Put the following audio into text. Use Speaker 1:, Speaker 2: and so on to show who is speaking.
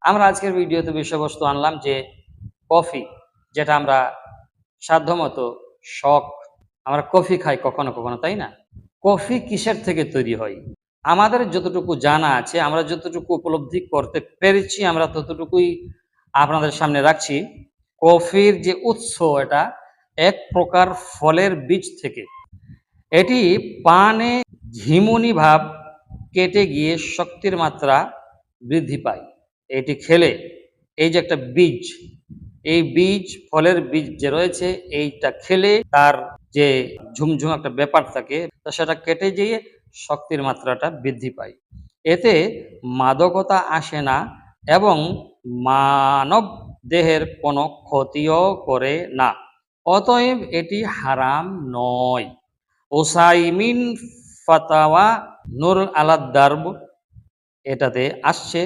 Speaker 1: আমরা আজকের ভিডিওতে বিষয়বস্তু আনলাম যে কফি, যেটা আমরা সাধ্যমতো শখ, আমরা কফি খাই কখনো কখনো, তাই না? কফি কিসের থেকে তৈরি হয়? আমাদের যতটুকু জানা আছে, আমরা যতটুকু উপলব্ধি করতে পেরেছি, আমরা ততটুকুই আপনাদের সামনে রাখছি। কফির যে উৎস, এটা এক প্রকার ফলের বীজ থেকে। এটি পানে ঝিমুনি ভাব কেটে গিয়ে শক্তির মাত্রা বৃদ্ধি পায়। এটি খেলে, এই যে একটা বীজ, এই বীজ, ফলের বীজ যে রয়েছে, এইটা খেলে তার যে ঝুমঝুম একটা ব্যাপার থাকে, তা সেটা কেটে গিয়ে শক্তির মাত্রাটা বৃদ্ধি পায়। এতে মাদকতা আসে না এবং মানব দেহের কোনো ক্ষতিও করে না। অতএব এটি হারাম নয়। ওসাইমিন ফাতাওয়া নুরুল আলা দারব এটাতে আসছে